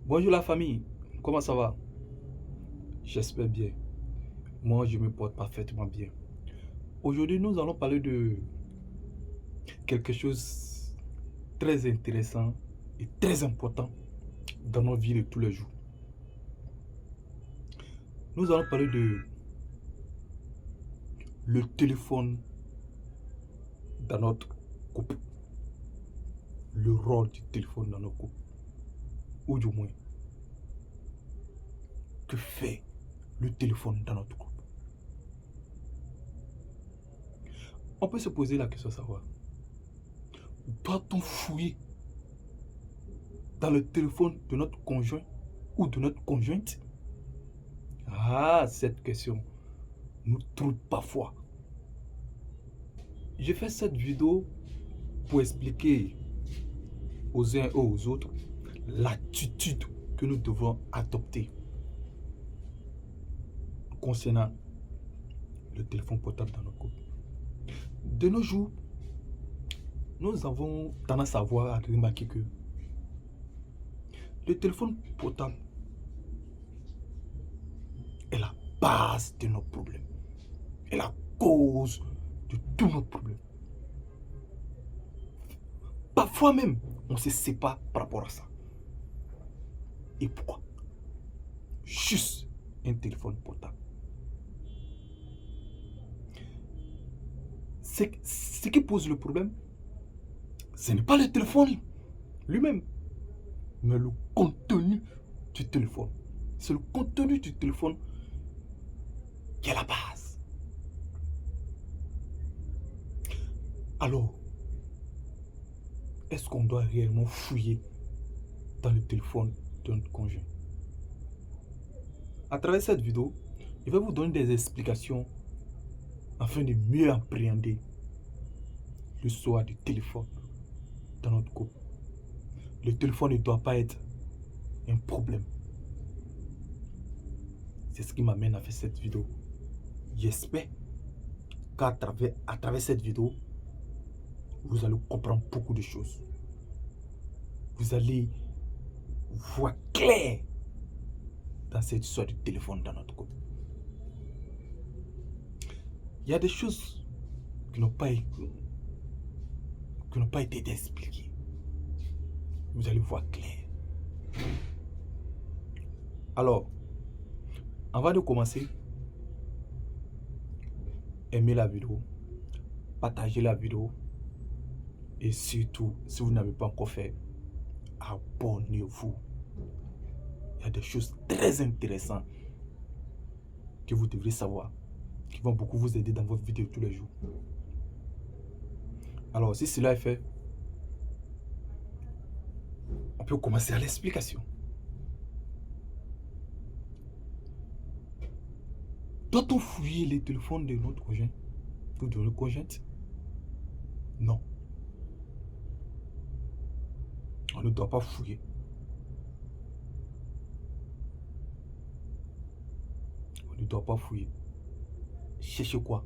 Bonjour la famille, comment ça va? J'espère bien. Moi, je me porte parfaitement bien. Aujourd'hui, nous allons parler de quelque chose de très intéressant et très important dans nos vies de tous les jours. Nous allons parler de le téléphone dans notre couple. Le rôle du téléphone dans notre couple. Ou du moins, que fait le téléphone dans notre couple? On peut se poser la question de savoir, doit-on fouiller dans le téléphone de notre conjoint ou de notre conjointe? Ah, cette question nous trouble parfois. J'ai fait cette vidéo pour expliquer aux uns et aux autres l'attitude que nous devons adopter concernant le téléphone portable dans notre couple. De nos jours, nous avons tendance à voir, à remarquer que le téléphone portable est la base de nos problèmes, est la cause de tous nos problèmes. Parfois même, on se sépare par rapport à ça. Et pourquoi? Juste un téléphone portable. Ce qui pose le problème, ce n'est pas le téléphone lui-même, mais le contenu du téléphone. C'est le contenu du téléphone qui est la base. Alors, est-ce qu'on doit réellement fouiller dans le téléphone de notre conjoint? À travers cette vidéo, je vais vous donner des explications afin de mieux appréhender l'histoire du téléphone dans notre couple. Le téléphone ne doit pas être un problème. C'est ce qui m'amène à faire cette vidéo. J'espère qu'à travers cette vidéo, vous allez comprendre beaucoup de choses. Vous allez voir clair dans cette histoire du téléphone dans notre couple. Il y a des choses qui n'ont pas été expliquées. Vous allez voir clair. Alors, avant de commencer, aimez la vidéo, partagez la vidéo et surtout, si vous n'avez pas encore fait, abonnez-vous. Il y a des choses très intéressantes que vous devrez savoir, qui vont beaucoup vous aider dans votre vidéo tous les jours. Alors, si cela est fait, on peut commencer à l'explication. Doit-on fouiller les téléphones de notre conjoint ou de notre conjointe? Non. On ne doit pas fouiller. On ne doit pas fouiller. Chercher quoi?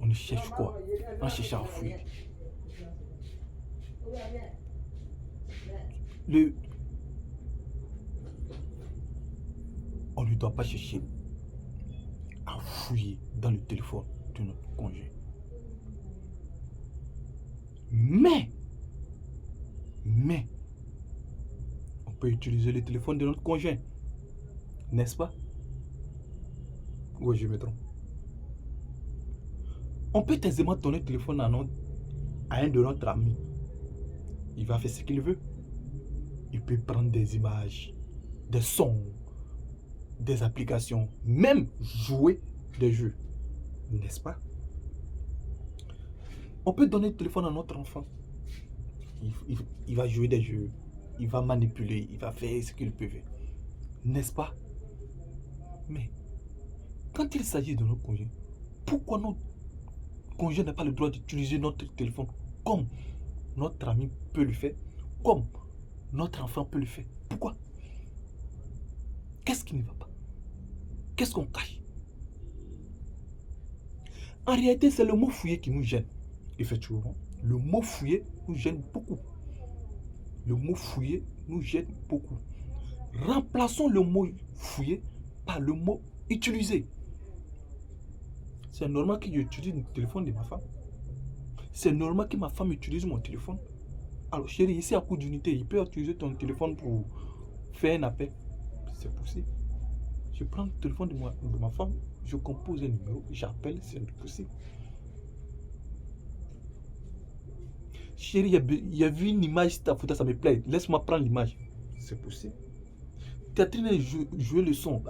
On ne cherche quoi en cherchant à fouiller? On ne doit pas chercher à fouiller dans le téléphone de notre conjoint. Mais, on peut utiliser le téléphone de notre conjoint. N'est-ce pas? Oui, je me trompe. On peut aisément donner le téléphone à un de notre ami. Il va faire ce qu'il veut. Il peut prendre des images, des sons, des applications, même jouer des jeux. N'est-ce pas? On peut donner le téléphone à notre enfant. Il va jouer des jeux, il va manipuler, il va faire ce qu'il peut faire. N'est-ce pas? Mais quand il s'agit de notre conjoint, pourquoi notre conjoint n'a pas le droit d'utiliser notre téléphone comme notre ami peut le faire, comme notre enfant peut le faire? Pourquoi? Qu'est-ce qui ne va pas? Qu'est-ce qu'on cache? En réalité, c'est le mot fouiller qui nous gêne. Effectivement, le mot fouiller nous gêne beaucoup. Le mot fouiller nous gêne beaucoup. Remplaçons le mot fouiller par le mot utiliser. C'est normal que j'utilise le téléphone de ma femme. C'est normal que ma femme utilise mon téléphone. Alors chérie, ici à coup d'unité, il peut utiliser ton téléphone pour faire un appel. C'est possible. Je prends le téléphone de ma femme, je compose un numéro, j'appelle, c'est possible. Chérie, il y a vu une image, ta photo, ça me plaît. Laisse-moi prendre l'image. C'est possible. Catherine a joué le son.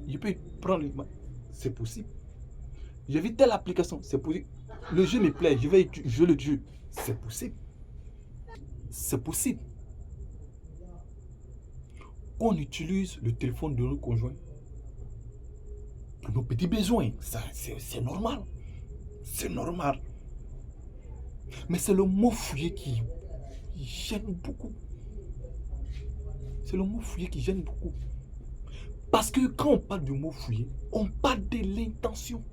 Je peux prendre l'image. C'est possible. J'ai vu telle application. C'est possible. Le jeu me plaît. Je vais jouer le jeu. C'est possible. C'est possible. On utilise le téléphone de nos conjoints pour nos petits besoins. C'est normal. C'est normal. Mais c'est le mot fouiller qui gêne beaucoup. C'est le mot fouiller qui gêne beaucoup. Parce que quand on parle du mot fouiller, on parle de l'intention.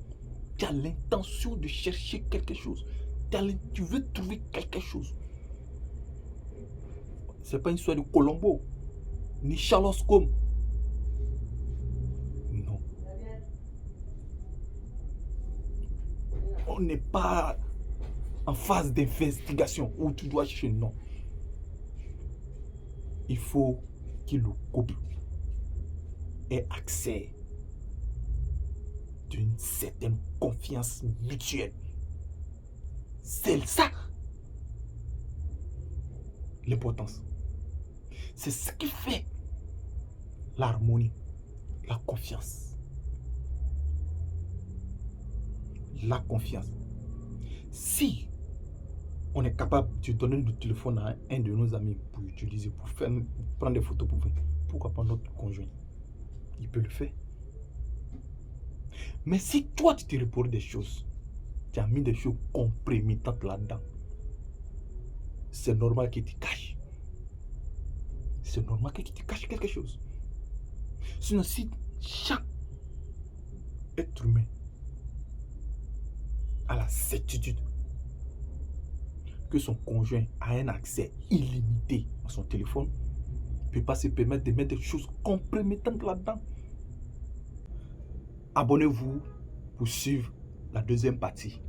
Tu as l'intention de chercher quelque chose. Tu veux trouver quelque chose. Ce n'est pas une histoire de Colombo, ni Sherlock Holmes. Non. On n'est pas en phase d'investigation où tu dois chercher. Non. Il faut que le couple ait accès d'une certaine confiance mutuelle. C'est ça l'importance. C'est ce qui fait l'harmonie, la confiance. La confiance. Si on est capable de donner le téléphone à un de nos amis pour utiliser, pour prendre des photos, pourquoi pas notre conjoint? Il peut le faire. Mais si toi tu te reportes des choses, tu as mis des choses compromettantes là-dedans, c'est normal que tu caches. C'est normal que tu caches quelque chose. Sinon, si chaque être humain a la certitude que son conjoint a un accès illimité à son téléphone, ne peut pas se permettre de mettre des choses compromettantes là-dedans. Abonnez-vous pour suivre la deuxième partie.